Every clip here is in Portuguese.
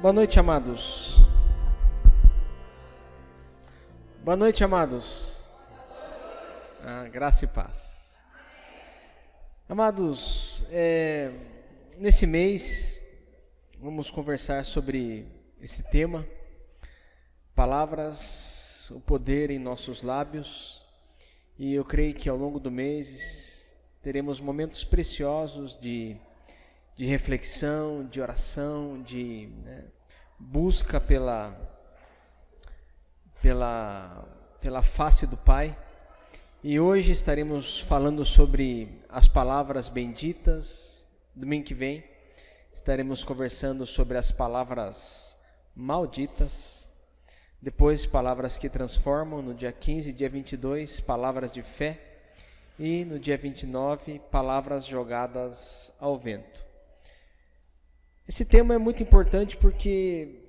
Boa noite, amados. Boa noite, amados. Graça e paz. Amados, nesse mês vamos conversar sobre esse tema, palavras, o poder em nossos lábios, e eu creio que ao longo do mês teremos momentos preciosos de reflexão, de oração, de busca pela face do Pai. E hoje estaremos falando sobre as palavras benditas. Domingo que vem estaremos conversando sobre as palavras malditas. Depois, palavras que transformam. No dia 15, dia 22, palavras de fé. E no dia 29, palavras jogadas ao vento. Esse tema é muito importante porque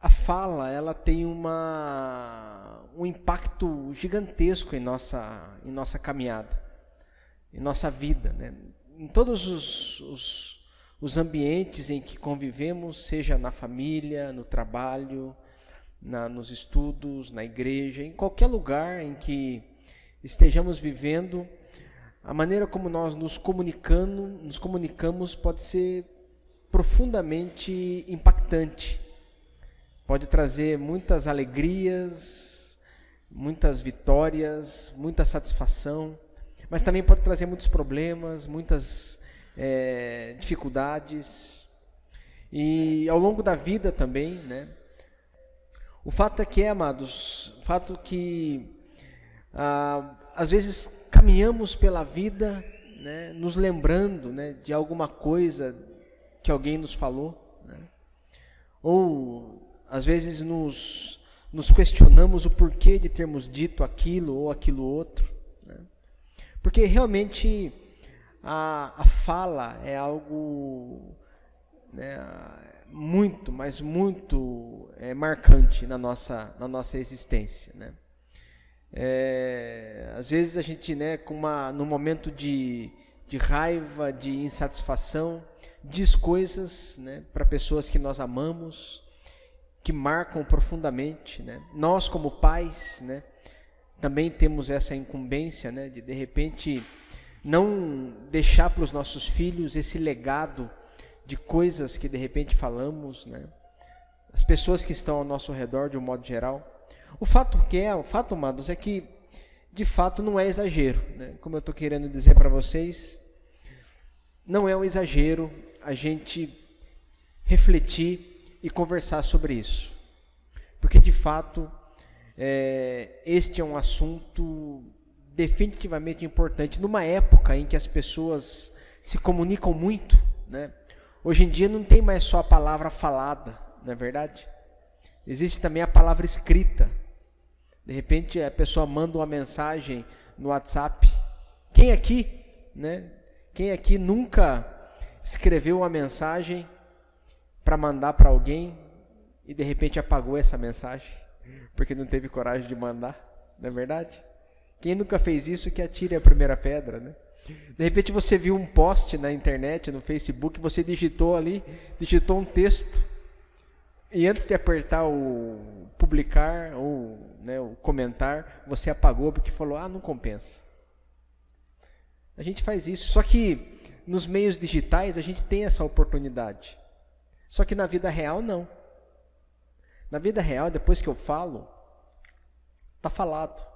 a fala, ela tem um impacto gigantesco em nossa caminhada, em nossa vida, né? Em todos os ambientes em que convivemos, seja na família, no trabalho, nos estudos, na igreja, em qualquer lugar em que estejamos vivendo, a maneira como nós nos comunicamos pode ser profundamente impactante. Pode trazer muitas alegrias, muitas vitórias, muita satisfação, mas também pode trazer muitos problemas, muitas dificuldades. E ao longo da vida também, né? O fato é que, amados, às vezes caminhamos pela vida, né, nos lembrando, né, de alguma coisa que alguém nos falou, né? Ou às vezes nos questionamos o porquê de termos dito aquilo ou aquilo outro, né? Porque realmente a fala é algo, né, muito, mas muito marcante na nossa existência, né? Às vezes a gente, né, num momento de raiva, de insatisfação, diz coisas, né, para pessoas que nós amamos, que marcam profundamente, né? Nós, como pais, né, também temos essa incumbência, né, de repente não deixar para os nossos filhos esse legado de coisas que de repente falamos, né? As pessoas que estão ao nosso redor, de um modo geral. O fato, amados, é que de fato não é exagero, né? Como eu estou querendo dizer para vocês, não é um exagero a gente refletir e conversar sobre isso. Porque de fato, este é um assunto definitivamente importante. Numa época em que as pessoas se comunicam muito, né? Hoje em dia não tem mais só a palavra falada, não é verdade? Existe também a palavra escrita. De repente a pessoa manda uma mensagem no WhatsApp. Quem aqui nunca escreveu uma mensagem para mandar para alguém e de repente apagou essa mensagem porque não teve coragem de mandar, não é verdade? Quem nunca fez isso, que atire a primeira pedra, né? De repente você viu um post na internet, no Facebook, você digitou um texto, e antes de apertar o publicar ou, né, o comentar, você apagou porque falou, não compensa. A gente faz isso, só que nos meios digitais a gente tem essa oportunidade. Só que na vida real não. Na vida real, depois que eu falo, está falado.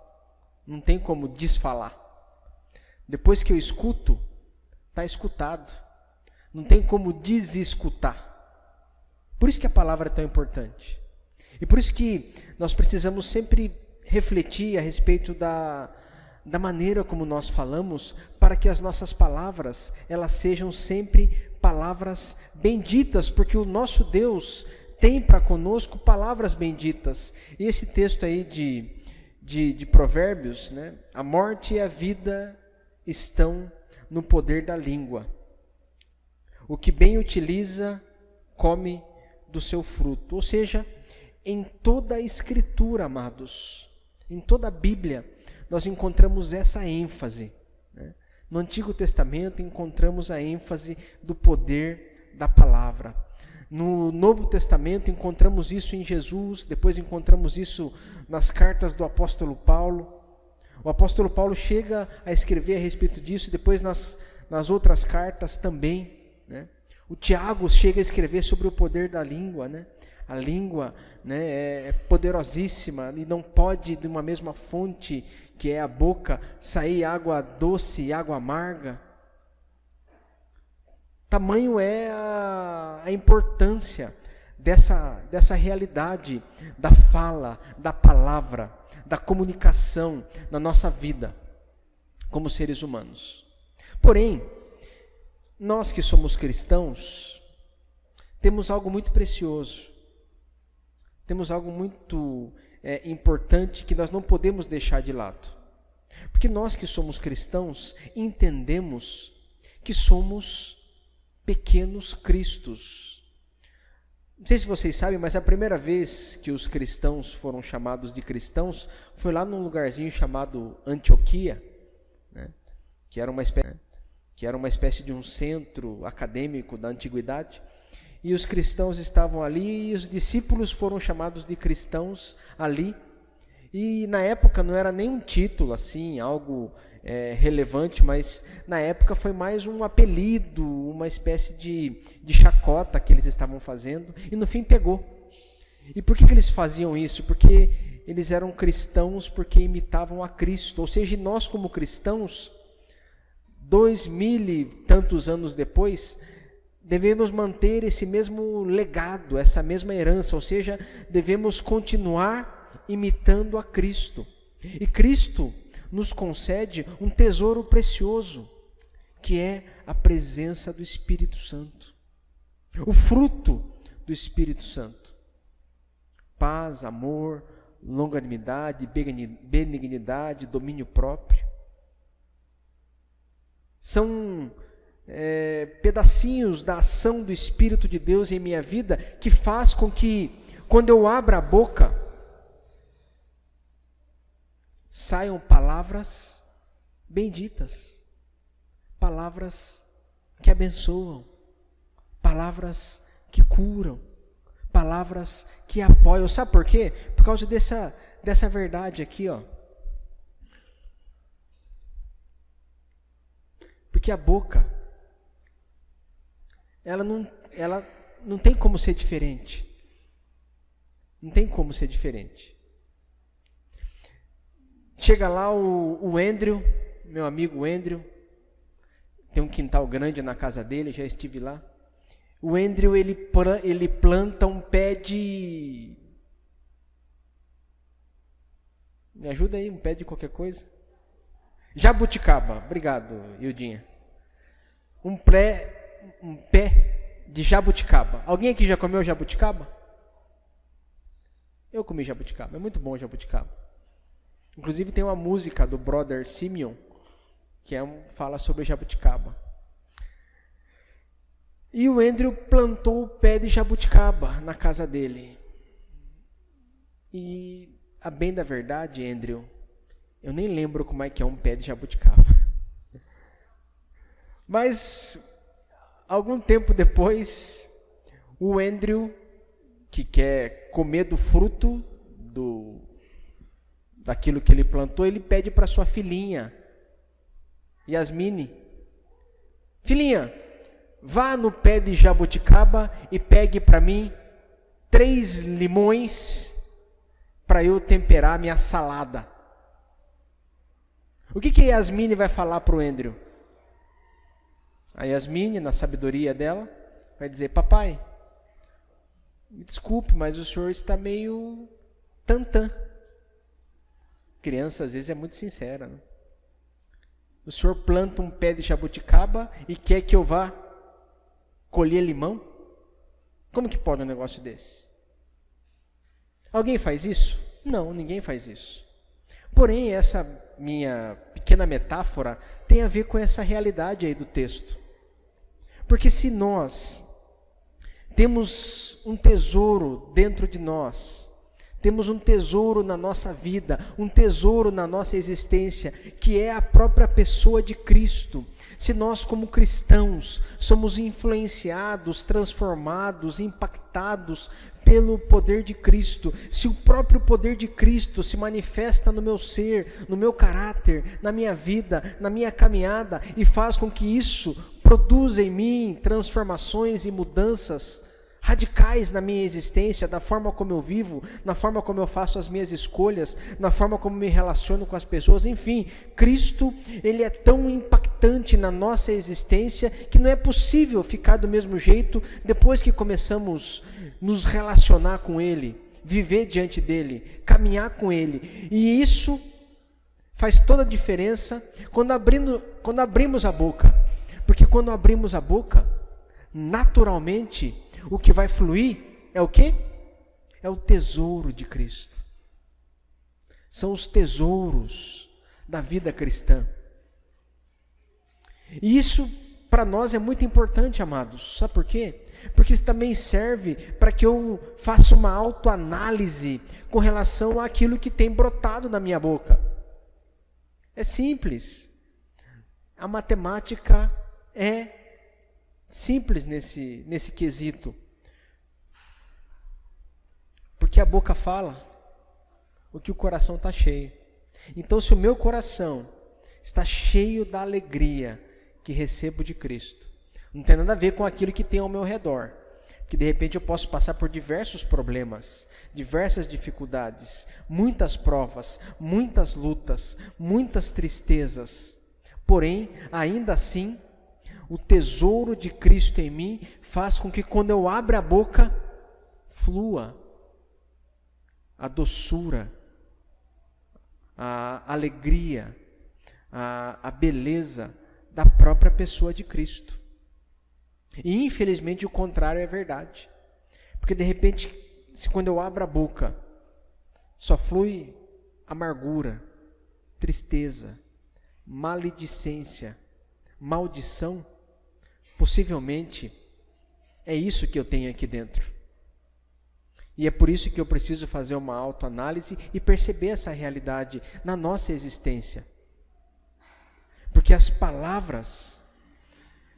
Não tem como desfalar. Depois que eu escuto, está escutado. Não tem como desescutar. Por isso que a palavra é tão importante. E por isso que nós precisamos sempre refletir a respeito da maneira como nós falamos, para que as nossas palavras, elas sejam sempre palavras benditas, porque o nosso Deus tem para conosco palavras benditas. E esse texto aí de Provérbios, né? A morte e a vida estão no poder da língua. O que bem utiliza, come do seu fruto. Ou seja, em toda a Escritura, amados, em toda a Bíblia, nós encontramos essa ênfase, né? No Antigo Testamento encontramos a ênfase do poder da palavra. No Novo Testamento encontramos isso em Jesus, depois encontramos isso nas cartas do apóstolo Paulo. O apóstolo Paulo chega a escrever a respeito disso, depois nas outras cartas também, né? O Tiago chega a escrever sobre o poder da língua, né? A língua, né, é poderosíssima e não pode de uma mesma fonte, que é a boca, sair água doce e água amarga. Tamanho é a importância dessa realidade da fala, da palavra, da comunicação na nossa vida como seres humanos. Porém, nós que somos cristãos, temos algo muito precioso, temos algo muito importante que nós não podemos deixar de lado. Porque nós que somos cristãos, entendemos que somos pequenos cristos. Não sei se vocês sabem, mas a primeira vez que os cristãos foram chamados de cristãos foi lá num lugarzinho chamado Antioquia, né? que era uma espécie de um centro acadêmico da antiguidade. E os cristãos estavam ali e os discípulos foram chamados de cristãos ali. E na época não era nem um título assim, algo relevante, mas na época foi mais um apelido, uma espécie de chacota que eles estavam fazendo, e no fim pegou. E por que eles faziam isso? Porque eles eram cristãos porque imitavam a Cristo, ou seja, nós como cristãos, 2000 e tantos anos depois, devemos manter esse mesmo legado, essa mesma herança, ou seja, devemos continuar imitando a Cristo. E Cristo nos concede um tesouro precioso, que é a presença do Espírito Santo. O fruto do Espírito Santo. Paz, amor, longanimidade, benignidade, domínio próprio. São pedacinhos da ação do Espírito de Deus em minha vida que faz com que, quando eu abro a boca, saiam palavras benditas, palavras que abençoam, palavras que curam, palavras que apoiam. Sabe por quê? Por causa dessa verdade aqui, ó. Porque a boca, ela não tem como ser diferente. Não tem como ser diferente. Chega lá o Andrew, meu amigo Andrew, tem um quintal grande na casa dele, já estive lá. O Andrew, ele planta um pé de... Me ajuda aí, um pé de qualquer coisa. Jabuticaba, obrigado, Ildinha. Um pé de jabuticaba. Alguém aqui já comeu jabuticaba? Eu comi jabuticaba, é muito bom jabuticaba. Inclusive tem uma música do Brother Simeon, que fala sobre jabuticaba. E o Andrew plantou o pé de jabuticaba na casa dele. E, a bem da verdade, Andrew, eu nem lembro como é que é um pé de jabuticaba. Mas, algum tempo depois, o Andrew, que quer comer do fruto daquilo que ele plantou, ele pede para sua filhinha, Yasmine: filhinha, vá no pé de jabuticaba e pegue para mim 3 limões para eu temperar minha salada. O que a Yasmine vai falar para o Andrew? A Yasmine, na sabedoria dela, vai dizer: papai, me desculpe, mas o senhor está meio tantã. Criança às vezes é muito sincera, né? O senhor planta um pé de jabuticaba e quer que eu vá colher limão? Como que pode um negócio desse? Alguém faz isso? Não, ninguém faz isso. Porém, essa minha pequena metáfora tem a ver com essa realidade aí do texto. Porque se nós temos um tesouro dentro de nós, Temos um tesouro na nossa vida, um tesouro na nossa existência, que é a própria pessoa de Cristo. Se nós, como cristãos, somos influenciados, transformados, impactados pelo poder de Cristo, se o próprio poder de Cristo se manifesta no meu ser, no meu caráter, na minha vida, na minha caminhada, e faz com que isso produza em mim transformações e mudanças radicais na minha existência, da forma como eu vivo, na forma como eu faço as minhas escolhas, na forma como me relaciono com as pessoas, enfim, Cristo, Ele é tão impactante na nossa existência, que não é possível ficar do mesmo jeito depois que começamos a nos relacionar com Ele, viver diante dEle, caminhar com Ele, e isso faz toda a diferença quando abrimos a boca, porque quando abrimos a boca, naturalmente, o que vai fluir é o quê? É o tesouro de Cristo. São os tesouros da vida cristã. E isso para nós é muito importante, amados. Sabe por quê? Porque isso também serve para que eu faça uma autoanálise com relação àquilo que tem brotado na minha boca. É simples. A matemática é simples nesse quesito. Porque a boca fala o que o coração está cheio. Então, se o meu coração está cheio da alegria que recebo de Cristo, não tem nada a ver com aquilo que tem ao meu redor. Que de repente eu posso passar por diversos problemas, diversas dificuldades, muitas provas, muitas lutas, muitas tristezas. Porém, ainda assim, o tesouro de Cristo em mim faz com que quando eu abro a boca, flua a doçura, a alegria, a beleza da própria pessoa de Cristo. E infelizmente o contrário é verdade. Porque de repente, quando eu abro a boca, só flui amargura, tristeza, maledicência, maldição, possivelmente é isso que eu tenho aqui dentro. E é por isso que eu preciso fazer uma autoanálise e perceber essa realidade na nossa existência. Porque as palavras,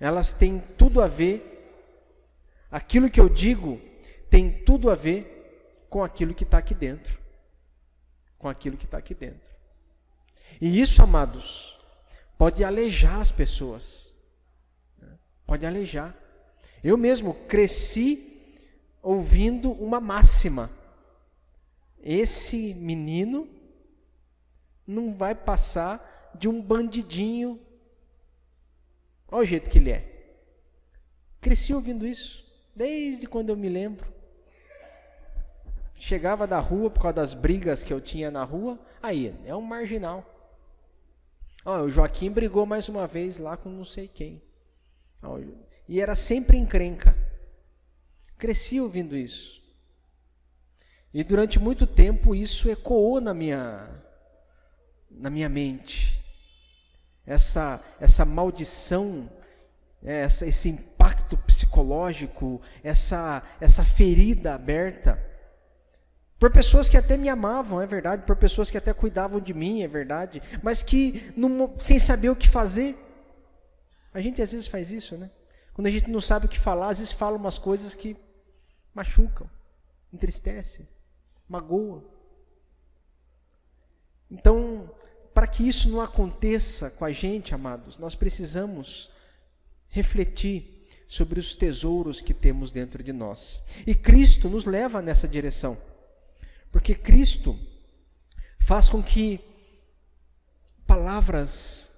elas têm tudo a ver, aquilo que eu digo tem tudo a ver com aquilo que está aqui dentro. Com aquilo que está aqui dentro. E isso, amados, pode alejar as pessoas. Pode alejar. Eu mesmo cresci ouvindo uma máxima: esse menino não vai passar de um bandidinho. Olha o jeito que ele é. Cresci ouvindo isso, desde quando eu me lembro. Chegava da rua, por causa das brigas que eu tinha na rua, aí, é um marginal. O Joaquim brigou mais uma vez lá com não sei quem. E era sempre encrenca. Cresci ouvindo isso. E durante muito tempo isso ecoou na minha mente. Essa maldição, esse impacto psicológico, essa ferida aberta, por pessoas que até me amavam, é verdade, por pessoas que até cuidavam de mim, é verdade, mas que sem saber o que fazer. A gente às vezes faz isso, né? Quando a gente não sabe o que falar, às vezes fala umas coisas que machucam, entristecem, magoam. Então, para que isso não aconteça com a gente, amados, nós precisamos refletir sobre os tesouros que temos dentro de nós. E Cristo nos leva nessa direção. Porque Cristo faz com que palavras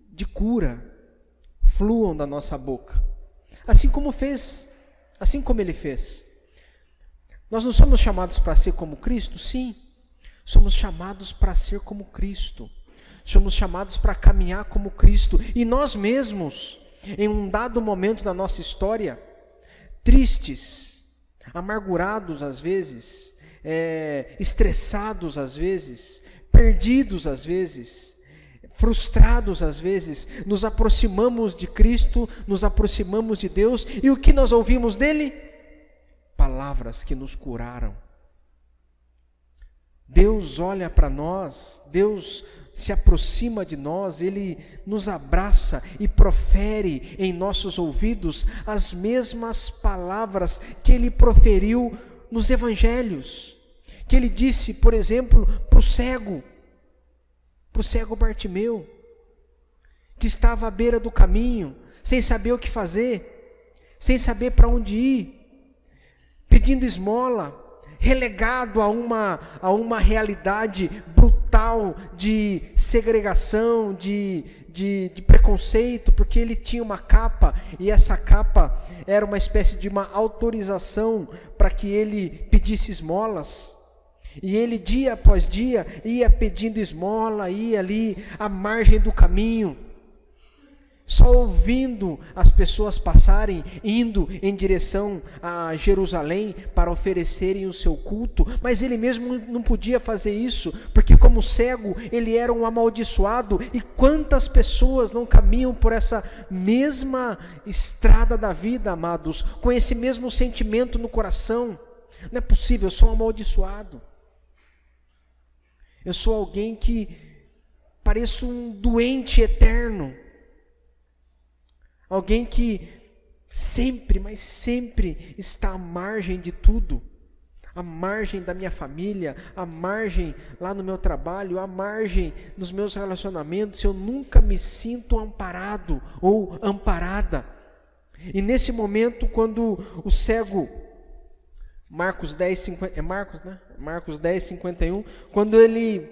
de cura fluam da nossa boca. Assim como Ele fez. Nós não somos chamados para ser como Cristo? Sim. Somos chamados para ser como Cristo. Somos chamados para caminhar como Cristo. E nós mesmos, em um dado momento da nossa história, tristes, amargurados às vezes, estressados às vezes, perdidos às vezes, frustrados às vezes, nos aproximamos de Cristo, nos aproximamos de Deus, e o que nós ouvimos dele? Palavras que nos curaram, Deus olha para nós, Deus se aproxima de nós, Ele nos abraça e profere em nossos ouvidos as mesmas palavras que Ele proferiu nos evangelhos, que Ele disse, por exemplo, para o cego Bartimeu, que estava à beira do caminho, sem saber o que fazer, sem saber para onde ir, pedindo esmola, relegado a uma realidade brutal de segregação, de preconceito, porque ele tinha uma capa, e essa capa era uma espécie de uma autorização para que ele pedisse esmolas. E ele, dia após dia, ia pedindo esmola, ia ali à margem do caminho, só ouvindo as pessoas passarem, indo em direção a Jerusalém para oferecerem o seu culto, mas ele mesmo não podia fazer isso, porque como cego, ele era um amaldiçoado, e quantas pessoas não caminham por essa mesma estrada da vida, amados, com esse mesmo sentimento no coração? Não é possível, eu sou um amaldiçoado, eu sou alguém que pareço um doente eterno, alguém que sempre, mas sempre está à margem de tudo, à margem da minha família, à margem lá no meu trabalho, à margem dos meus relacionamentos. Eu nunca me sinto amparado ou amparada. E nesse momento, quando o cego, Marcos 10:50, Marcos 10:51, quando ele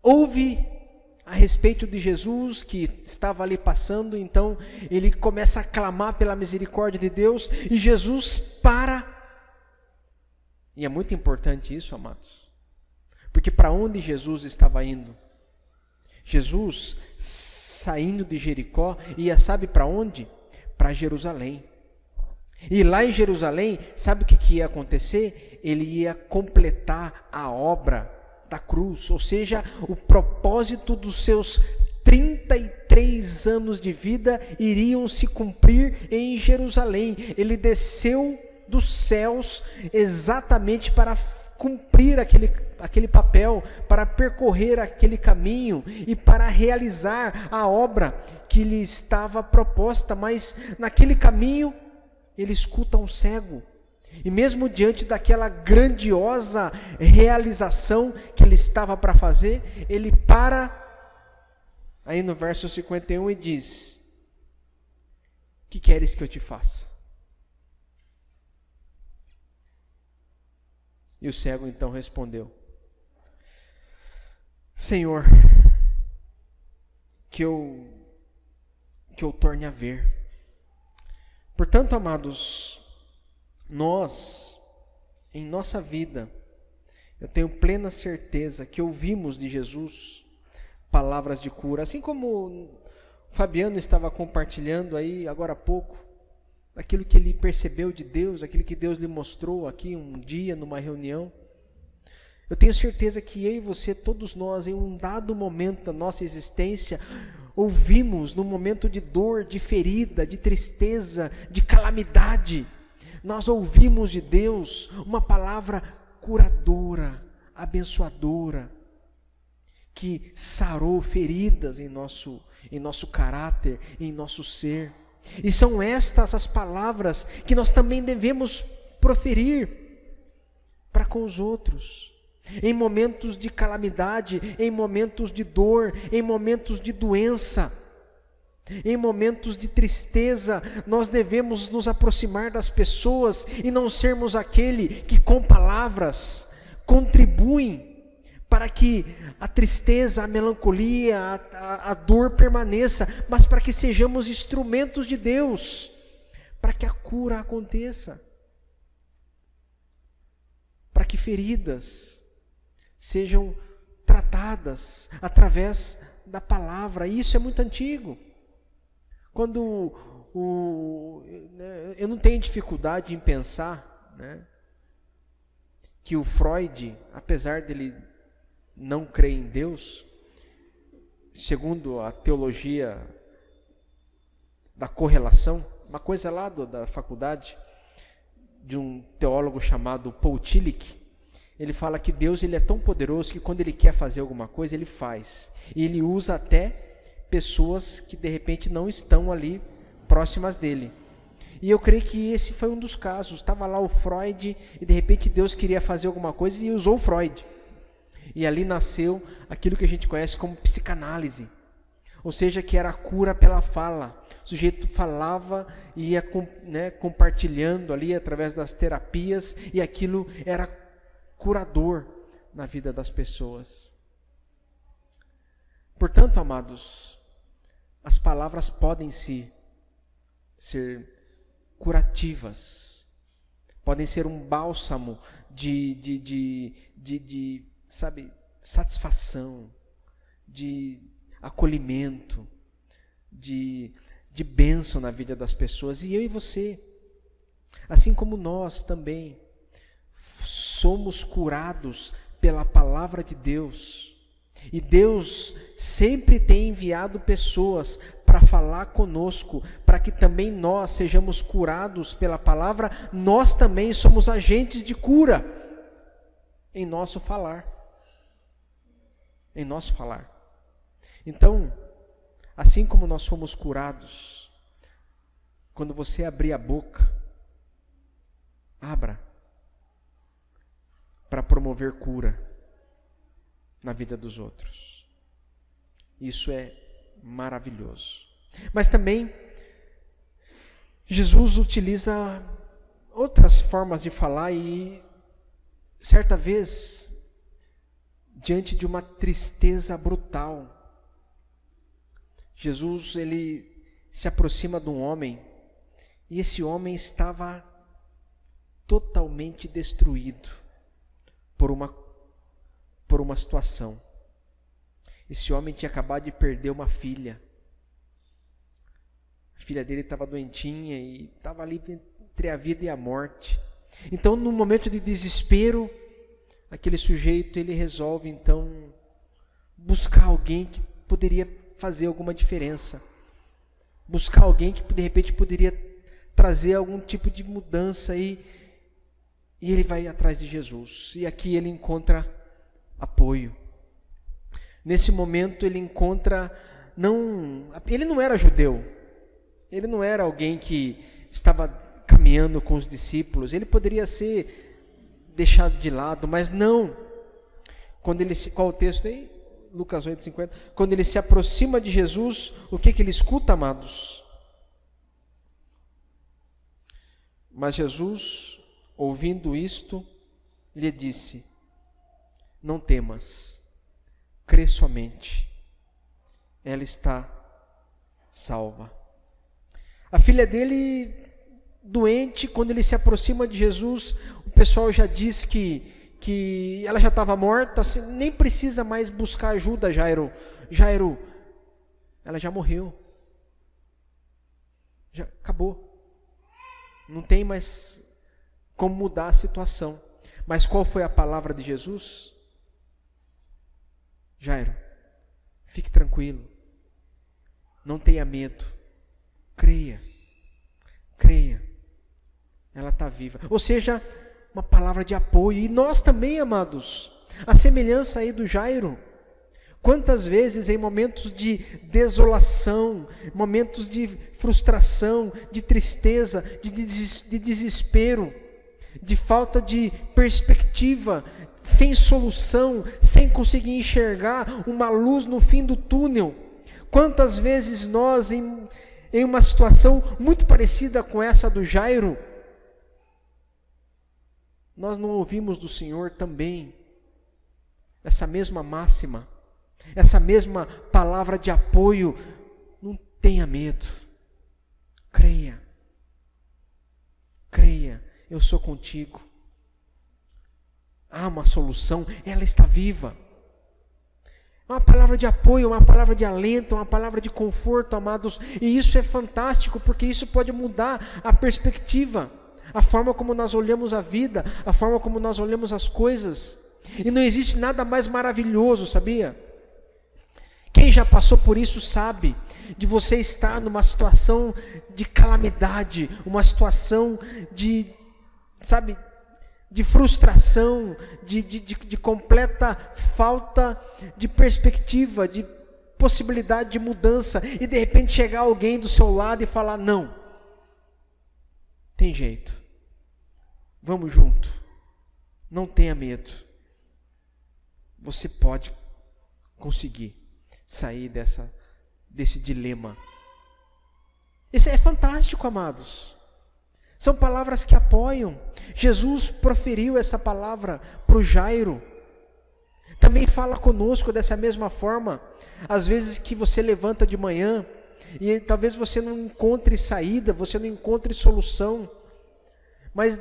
ouve a respeito de Jesus que estava ali passando, então ele começa a clamar pela misericórdia de Deus, e Jesus para. E é muito importante isso, amados, porque para onde Jesus estava indo? Jesus, saindo de Jericó, ia, sabe para onde? Para Jerusalém. E lá em Jerusalém, sabe o que ia acontecer? Ele ia completar a obra da cruz, ou seja, o propósito dos seus 33 anos de vida iriam se cumprir em Jerusalém. Ele desceu dos céus exatamente para cumprir aquele papel, para percorrer aquele caminho e para realizar a obra que lhe estava proposta. Mas naquele caminho ele escuta um cego, e mesmo diante daquela grandiosa realização que ele estava para fazer, ele para aí no verso 51 e diz: que queres que eu te faça? E o cego então respondeu: Senhor, que eu torne a ver. Portanto, amados, nós, em nossa vida, eu tenho plena certeza que ouvimos de Jesus palavras de cura, assim como o Fabiano estava compartilhando aí agora há pouco, aquilo que ele percebeu de Deus, aquilo que Deus lhe mostrou aqui um dia numa reunião. Eu tenho certeza que eu e você, todos nós, em um dado momento da nossa existência, ouvimos no momento de dor, de ferida, de tristeza, de calamidade, nós ouvimos de Deus uma palavra curadora, abençoadora, que sarou feridas em nosso caráter, em nosso ser. E são estas as palavras que nós também devemos proferir para com os outros. Em momentos de calamidade, em momentos de dor, em momentos de doença, em momentos de tristeza, nós devemos nos aproximar das pessoas e não sermos aquele que com palavras contribuem para que a tristeza, a melancolia, a dor permaneça, mas para que sejamos instrumentos de Deus, para que a cura aconteça, para que feridas sejam tratadas através da palavra. E isso é muito antigo. Quando eu não tenho dificuldade em pensar, né, que o Freud, apesar dele não crer em Deus, segundo a teologia da correlação, uma coisa lá da faculdade, de um teólogo chamado Paul Tillich, ele fala que Deus ele é tão poderoso que quando Ele quer fazer alguma coisa, Ele faz. E Ele usa até pessoas que de repente não estão ali próximas dele. E eu creio que esse foi um dos casos. Estava lá o Freud e de repente Deus queria fazer alguma coisa e usou o Freud. E ali nasceu aquilo que a gente conhece como psicanálise. Ou seja, que era a cura pela fala. O sujeito falava e ia compartilhando ali através das terapias e aquilo era curador na vida das pessoas. Portanto, amados, as palavras podem ser curativas, podem ser um bálsamo de satisfação, de acolhimento, de bênção na vida das pessoas. E eu e você, assim como nós também, somos curados pela palavra de Deus. E Deus sempre tem enviado pessoas para falar conosco, para que também nós sejamos curados pela palavra. Nós também somos agentes de cura em nosso falar. Em nosso falar. Então, assim como nós fomos curados, quando você abrir a boca, abra para promover cura na vida dos outros. Isso é maravilhoso. Mas também Jesus utiliza outras formas de falar e certa vez, diante de uma tristeza brutal, Jesus ele se aproxima de um homem e esse homem estava totalmente destruído por uma situação. Esse homem tinha acabado de perder uma filha. A filha dele estava doentinha e estava ali entre a vida e a morte. Então, no momento de desespero, aquele sujeito ele resolve então buscar alguém que poderia fazer alguma diferença. Buscar alguém que de repente poderia trazer algum tipo de mudança e ele vai atrás de Jesus. E aqui ele encontra apoio. Nesse momento ele encontra, ele não era judeu, ele não era alguém que estava caminhando com os discípulos, ele poderia ser deixado de lado, mas não. Qual o texto aí? Lucas 8:50. Quando ele se aproxima de Jesus, o que ele escuta, amados? Mas Jesus, ouvindo isto, lhe disse: não temas, crê somente, ela está salva. A filha dele, doente, quando ele se aproxima de Jesus, o pessoal já diz que ela já estava morta, nem precisa mais buscar ajuda, Jairo, ela já morreu, já acabou, não tem mais como mudar a situação. Mas qual foi a palavra de Jesus? Jairo, fique tranquilo, não tenha medo, creia, ela está viva. Ou seja, uma palavra de apoio. E nós também, amados, a semelhança aí do Jairo, quantas vezes em momentos de desolação, momentos de frustração, de tristeza, de desespero, de falta de perspectiva, sem solução, sem conseguir enxergar uma luz no fim do túnel, quantas vezes nós, em uma situação muito parecida com essa do Jairo, nós não ouvimos do Senhor também essa mesma máxima, essa mesma palavra de apoio: não tenha medo, creia, eu sou contigo. Há uma solução, ela está viva. É uma palavra de apoio, uma palavra de alento, uma palavra de conforto, amados. E isso é fantástico, porque isso pode mudar a perspectiva, a forma como nós olhamos a vida, a forma como nós olhamos as coisas. E não existe nada mais maravilhoso, sabia? Quem já passou por isso sabe de você estar numa situação de calamidade, uma situação de, de frustração, de completa falta de perspectiva, de possibilidade de mudança, e de repente chegar alguém do seu lado e falar: não, tem jeito, vamos junto, não tenha medo, você pode conseguir sair desse dilema. Isso é fantástico, amados. São palavras que apoiam. Jesus proferiu essa palavra para o Jairo. Também fala conosco dessa mesma forma. Às vezes que você levanta de manhã e talvez você não encontre saída, você não encontre solução. Mas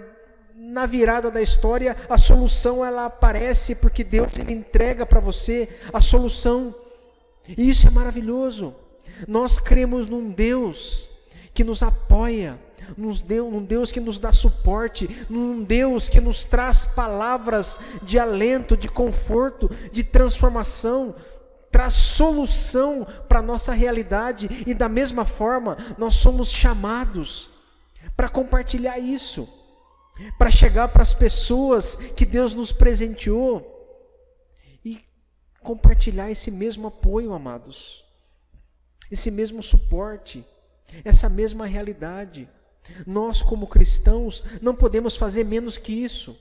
na virada da história, a solução ela aparece porque Deus ele entrega para você a solução. E isso é maravilhoso. Nós cremos num Deus que nos apoia, num Deus que nos dá suporte, num Deus que nos traz palavras de alento, de conforto, de transformação, traz solução para a nossa realidade. E da mesma forma, nós somos chamados para compartilhar isso, para chegar para as pessoas que Deus nos presenteou e compartilhar esse mesmo apoio, amados, esse mesmo suporte, essa mesma realidade. Nós, como cristãos, não podemos fazer menos que isso.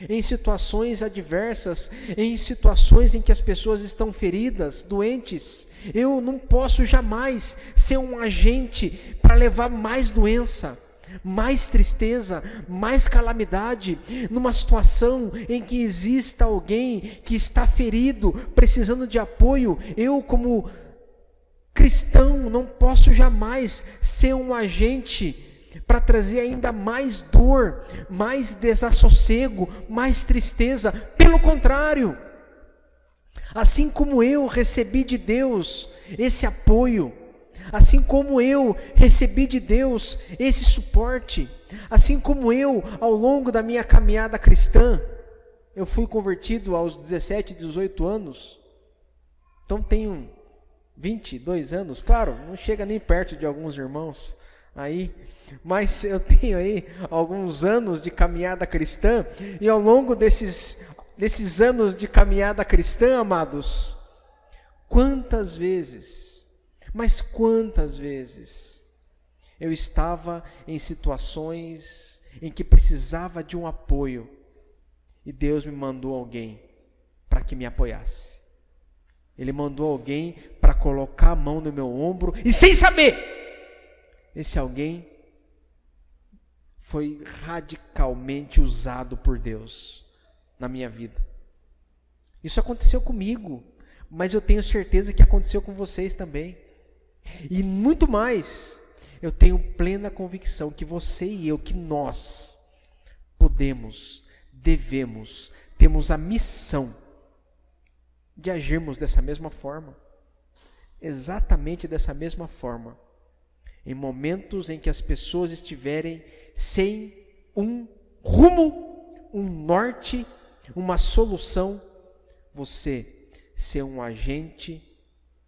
Em situações adversas, em situações em que as pessoas estão feridas, doentes, eu não posso jamais ser um agente para levar mais doença, mais tristeza, mais calamidade, numa situação em que exista alguém que está ferido, precisando de apoio. Eu, como cristão, não posso jamais ser um agente para trazer ainda mais dor, mais desassossego, mais tristeza. Pelo contrário, assim como eu recebi de Deus esse apoio, assim como eu recebi de Deus esse suporte, assim como eu, ao longo da minha caminhada cristã, eu fui convertido aos 17, 18 anos, então tenho 22 anos, claro, não chega nem perto de alguns irmãos aí, mas eu tenho aí alguns anos de caminhada cristã, e ao longo desses anos de caminhada cristã, amados, quantas vezes, mas quantas vezes, eu estava em situações em que precisava de um apoio, e Deus me mandou alguém para que me apoiasse. Ele mandou alguém para colocar a mão no meu ombro, e sem saber, esse alguém foi radicalmente usado por Deus na minha vida. Isso aconteceu comigo, mas eu tenho certeza que aconteceu com vocês também. E muito mais, eu tenho plena convicção que você e eu, que nós podemos, devemos, temos a missão de agirmos dessa mesma forma, exatamente dessa mesma forma, em momentos em que as pessoas estiverem sem um rumo, um norte, uma solução, você ser um agente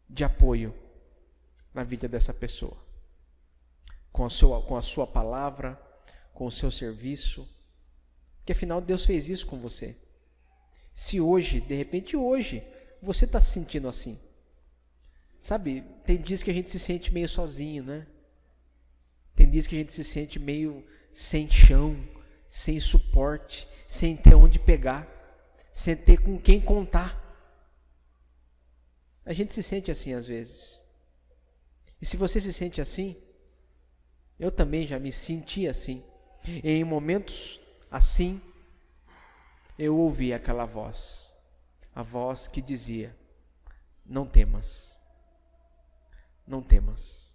de apoio na vida dessa pessoa, com a sua palavra, com o seu serviço, porque afinal Deus fez isso com você. Se hoje, de repente hoje, você está se sentindo assim, sabe, tem dias que a gente se sente meio sozinho, né? Tem dias que a gente se sente meio sem chão, sem suporte, sem ter onde pegar, sem ter com quem contar. A gente se sente assim às vezes. E se você se sente assim, eu também já me senti assim. E em momentos assim, eu ouvi aquela voz, a voz que dizia: não temas, não temas.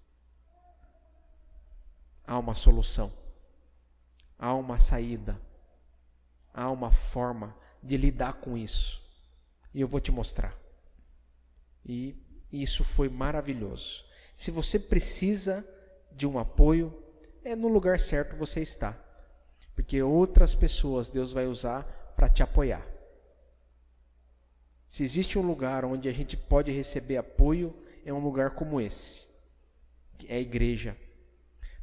Há uma solução, há uma saída, há uma forma de lidar com isso, e eu vou te mostrar. E isso foi maravilhoso. Se você precisa de um apoio, é no lugar certo você está, porque outras pessoas Deus vai usar para te apoiar. Se existe um lugar onde a gente pode receber apoio, é um lugar como esse, que é a igreja.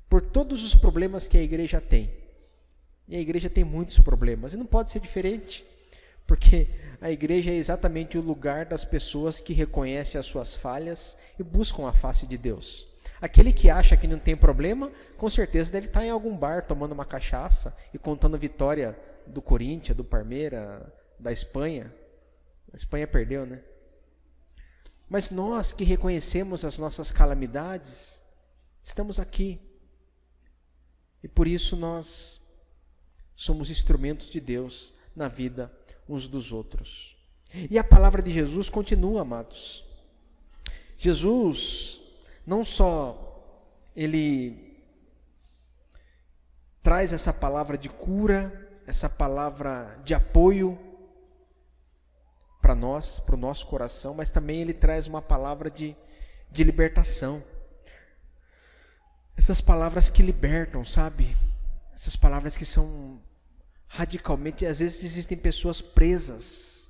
Por todos os problemas que a igreja tem, E a igreja tem muitos problemas. E não pode ser diferente. Porque a igreja é exatamente o lugar das pessoas que reconhecem as suas falhas e buscam a face de Deus. Aquele que acha que não tem problema, com certeza deve estar em algum bar tomando uma cachaça e contando a vitória do Corinthians, do Palmeiras, da Espanha. A Espanha perdeu, né? Mas nós que reconhecemos as nossas calamidades, estamos aqui. E por isso nós somos instrumentos de Deus na vida uns dos outros. E a palavra de Jesus continua, amados. Jesus não só ele traz essa palavra de cura, essa palavra de apoio para nós, para o nosso coração, mas também ele traz uma palavra de libertação. Essas palavras que libertam, sabe? Essas palavras que são radicalmente, às vezes existem pessoas presas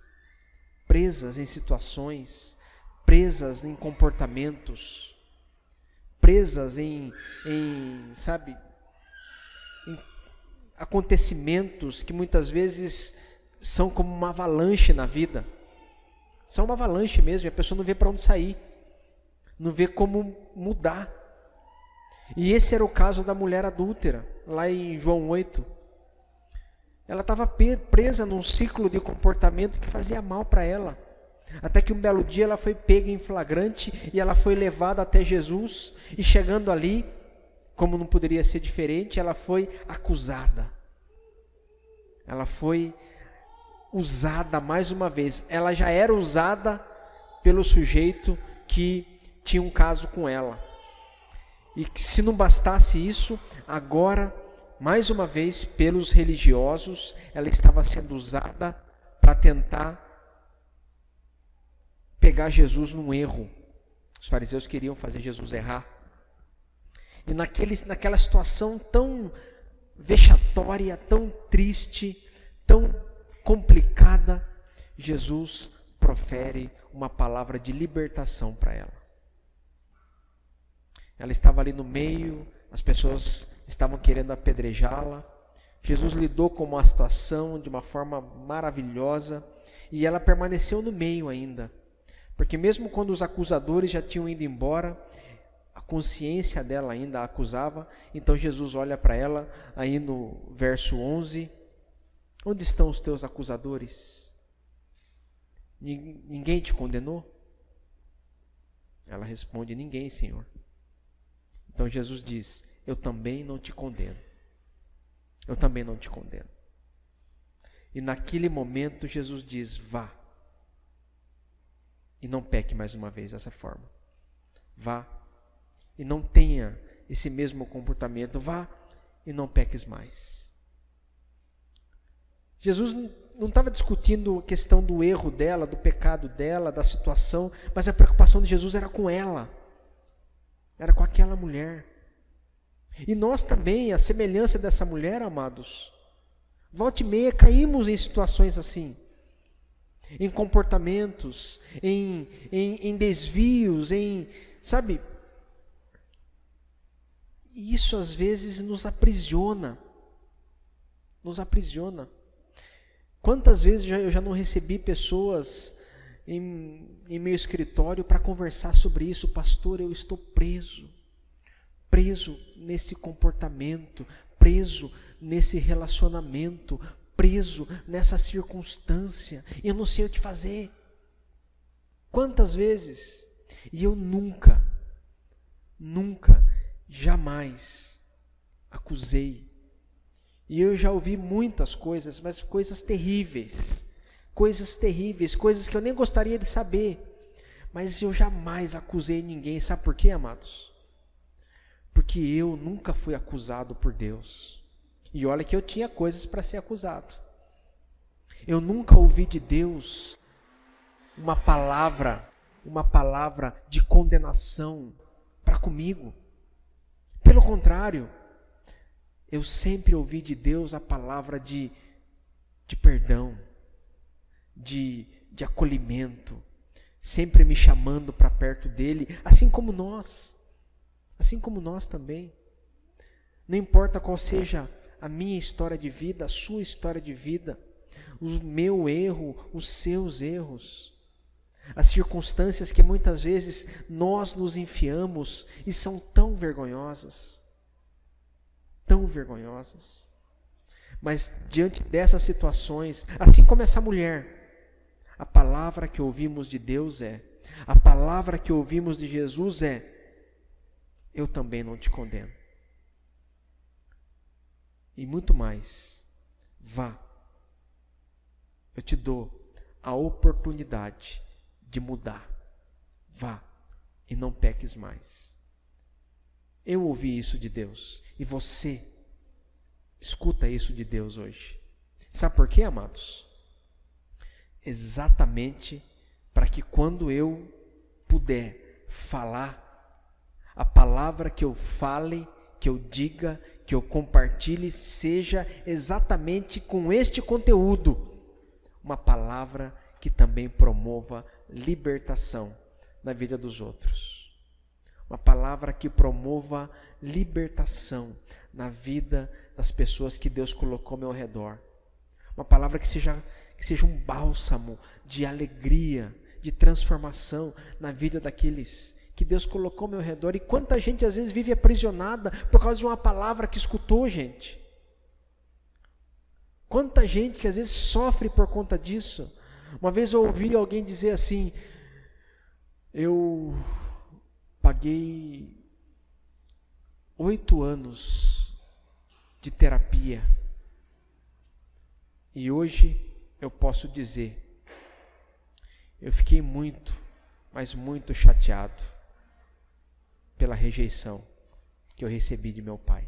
em situações, presas em comportamentos, presas em acontecimentos que muitas vezes são como uma avalanche na vida. São uma avalanche mesmo, e a pessoa não vê para onde sair, não vê como mudar. E esse era o caso da mulher adúltera, lá em João 8. Ela estava presa num ciclo de comportamento que fazia mal para ela. Até que um belo dia ela foi pega em flagrante e ela foi levada até Jesus. E chegando ali, como não poderia ser diferente, ela foi acusada. Ela foi usada mais uma vez. Ela já era usada pelo sujeito que tinha um caso com ela. E se não bastasse isso, agora, mais uma vez, pelos religiosos, ela estava sendo usada para tentar pegar Jesus num erro. Os fariseus queriam fazer Jesus errar. E naquela situação tão vexatória, tão triste, tão complicada, Jesus profere uma palavra de libertação para ela. Ela estava ali no meio, as pessoas estavam querendo apedrejá-la. Jesus lidou com uma situação de uma forma maravilhosa e ela permaneceu no meio ainda. Porque mesmo quando os acusadores já tinham ido embora, a consciência dela ainda a acusava. Então Jesus olha para ela, aí no verso 11, onde estão os teus acusadores? Ninguém te condenou? Ela responde, ninguém, Senhor. Então Jesus diz, eu também não te condeno. Eu também não te condeno. E naquele momento Jesus diz, vá. E não peque mais uma vez dessa forma. Vá. E não tenha esse mesmo comportamento. Vá e não peques mais. Jesus não estava discutindo a questão do erro dela, do pecado dela, da situação, mas a preocupação de Jesus era com ela. Era com aquela mulher. E nós também, a semelhança dessa mulher, amados, volta e meia caímos em situações assim. Em comportamentos, em desvios, sabe? E isso às vezes nos aprisiona. Nos aprisiona. Quantas vezes eu já não recebi pessoas em meu escritório para conversar sobre isso. Pastor, eu estou preso nesse comportamento, preso nesse relacionamento, preso nessa circunstância, eu não sei o que fazer. Quantas vezes? E eu nunca, jamais acusei. E eu já ouvi muitas coisas, mas coisas terríveis, coisas que eu nem gostaria de saber, mas eu jamais acusei ninguém. Sabe por quê, amados? Porque eu nunca fui acusado por Deus. E olha que eu tinha coisas para ser acusado. Eu nunca ouvi de Deus uma palavra de condenação para comigo. Pelo contrário, eu sempre ouvi de Deus a palavra de perdão, de acolhimento, sempre me chamando para perto dele, assim como nós também. Não importa qual seja a minha história de vida, a sua história de vida, o meu erro, os seus erros, as circunstâncias que muitas vezes nós nos enfiamos e são tão vergonhosas. Tão vergonhosas. Mas diante dessas situações, assim como essa mulher, a palavra que ouvimos de Deus a palavra que ouvimos de Jesus eu também não te condeno. E muito mais, vá. Eu te dou a oportunidade de mudar. Vá e não peques mais. Eu ouvi isso de Deus e você escuta isso de Deus hoje. Sabe por quê, amados? Exatamente para que quando eu puder falar, a palavra que eu fale, que eu diga, que eu compartilhe, seja exatamente com este conteúdo. Uma palavra que também promova libertação na vida dos outros. Uma palavra que promova libertação na vida das pessoas que Deus colocou ao meu redor. Uma palavra que seja um bálsamo de alegria, de transformação na vida daqueles que Deus colocou ao meu redor. E quanta gente às vezes vive aprisionada por causa de uma palavra que escutou, gente. Quanta gente que às vezes sofre por conta disso. Uma vez eu ouvi alguém dizer assim: eu paguei 8 anos de terapia e hoje eu posso dizer, eu fiquei muito, mas muito chateado pela rejeição que eu recebi de meu pai.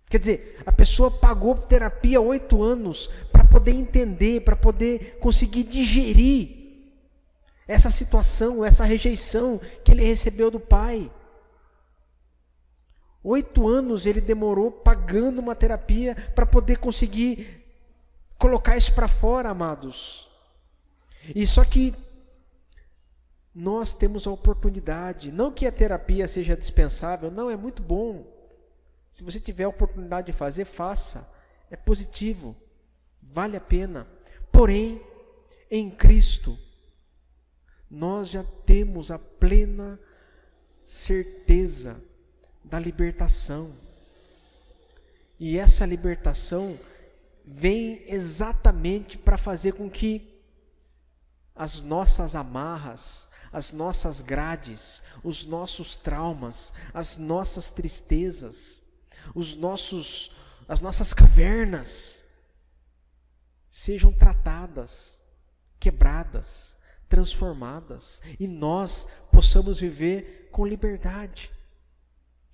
Quer dizer, a pessoa pagou terapia 8 anos para poder entender, para poder conseguir digerir essa situação, essa rejeição que ele recebeu do pai. 8 anos ele demorou pagando uma terapia para poder conseguir colocar isso para fora, amados. E só que nós temos a oportunidade, não que a terapia seja dispensável, não, é muito bom. Se você tiver a oportunidade de fazer, faça. É positivo, vale a pena. Porém, em Cristo, nós já temos a plena certeza da libertação. E essa libertação vem exatamente para fazer com que as nossas amarras, as nossas grades, os nossos traumas, as nossas tristezas, as nossas cavernas sejam tratadas, quebradas, transformadas, e nós possamos viver com liberdade,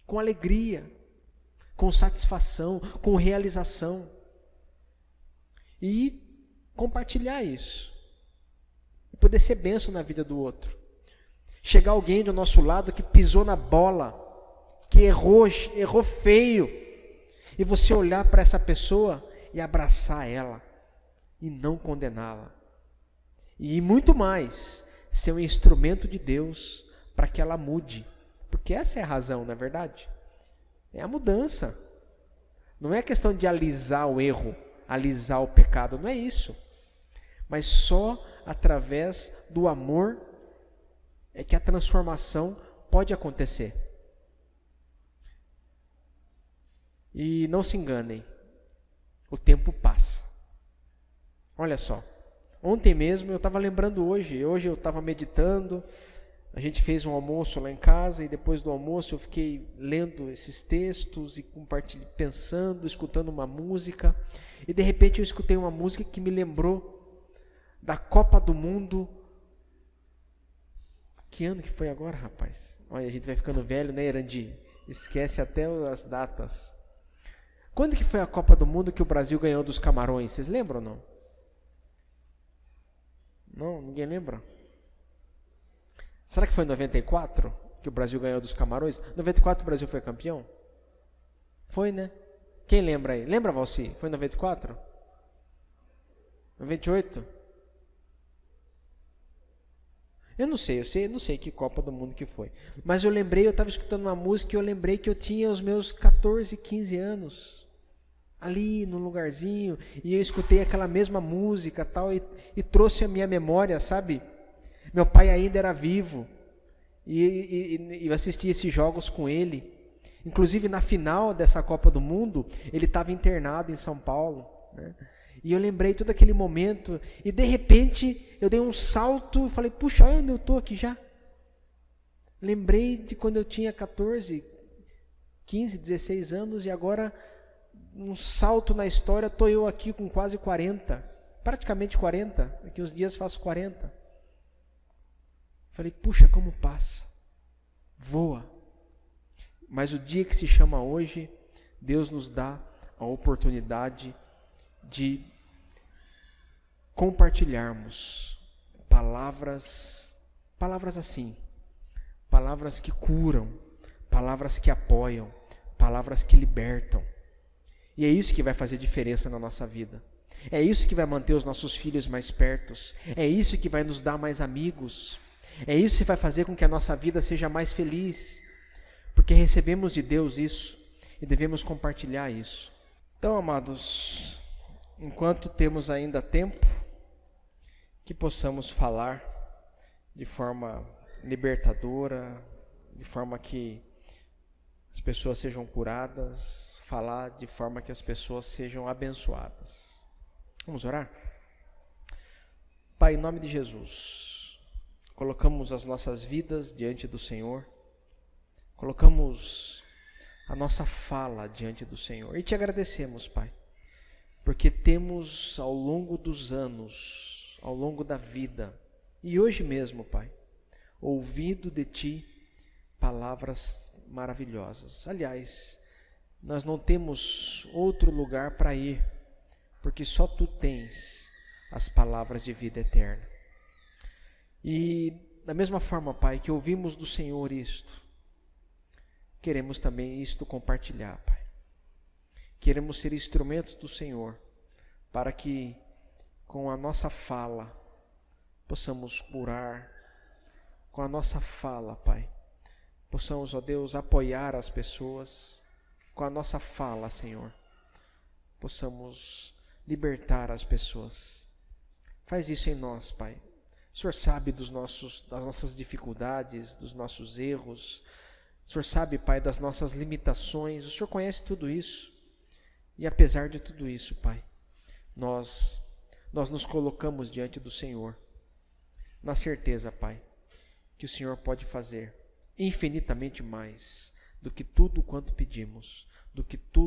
com alegria, com satisfação, com realização, e compartilhar isso, e poder ser bênção na vida do outro. Chegar alguém do nosso lado que pisou na bola, que errou feio, e você olhar para essa pessoa e abraçar ela, e não condená-la. E muito mais, ser um instrumento de Deus para que ela mude. Porque essa é a razão, não é verdade? É a mudança. Não é questão de alisar o erro, alisar o pecado, não é isso. Mas só através do amor é que a transformação pode acontecer. E não se enganem, o tempo passa. Olha só, ontem mesmo eu estava lembrando hoje eu estava meditando, a gente fez um almoço lá em casa e depois do almoço eu fiquei lendo esses textos e pensando, escutando uma música, e de repente eu escutei uma música que me lembrou da Copa do Mundo. Que ano que foi agora, rapaz? Olha, a gente vai ficando velho, né, Erandi? Esquece até as datas. Quando que foi a Copa do Mundo que o Brasil ganhou dos Camarões? Vocês lembram ou não? Não? Ninguém lembra? Será que foi em 94 que o Brasil ganhou dos Camarões? 94 o Brasil foi campeão? Foi, né? Quem lembra aí? Lembra, Valci? Foi em 94? 98? Eu não sei que Copa do Mundo que foi. Mas eu estava escutando uma música e eu lembrei que eu tinha os meus 14, 15 anos. ali no lugarzinho, e eu escutei aquela mesma música tal, e trouxe a minha memória, sabe? Meu pai ainda era vivo, e eu assisti esses jogos com ele. Inclusive na final dessa Copa do Mundo, ele estava internado em São Paulo, né? E eu lembrei todo aquele momento, e de repente eu dei um salto, falei, puxa, olha onde eu estou aqui já. Lembrei de quando eu tinha 14, 15, 16 anos, e agora um salto na história, estou eu aqui com quase 40, praticamente 40, daqui uns dias faço 40. Falei, puxa, como passa, voa. Mas o dia que se chama hoje, Deus nos dá a oportunidade de compartilharmos palavras assim, palavras que curam, palavras que apoiam, palavras que libertam. E é isso que vai fazer diferença na nossa vida. É isso que vai manter os nossos filhos mais pertos. É isso que vai nos dar mais amigos. É isso que vai fazer com que a nossa vida seja mais feliz. Porque recebemos de Deus isso e devemos compartilhar isso. Então, amados, enquanto temos ainda tempo, que possamos falar de forma libertadora, de forma que as pessoas sejam curadas, falar de forma que as pessoas sejam abençoadas. Vamos orar? Pai, em nome de Jesus, colocamos as nossas vidas diante do Senhor, colocamos a nossa fala diante do Senhor e te agradecemos, Pai, porque temos ao longo dos anos, ao longo da vida e hoje mesmo, Pai, ouvido de Ti palavras maravilhosas. Aliás, nós não temos outro lugar para ir, porque só Tu tens as palavras de vida eterna. E da mesma forma, Pai, que ouvimos do Senhor isto, queremos também isto compartilhar, Pai. Queremos ser instrumentos do Senhor, para que com a nossa fala possamos curar, com a nossa fala, Pai, possamos, ó Deus, apoiar as pessoas, com a nossa fala, Senhor, possamos libertar as pessoas. Faz isso em nós, Pai. O Senhor sabe das nossas dificuldades, dos nossos erros. O Senhor sabe, Pai, das nossas limitações. O Senhor conhece tudo isso. E apesar de tudo isso, Pai, nós nos colocamos diante do Senhor, na certeza, Pai, que o Senhor pode fazer infinitamente mais do que tudo quanto pedimos, do que tudo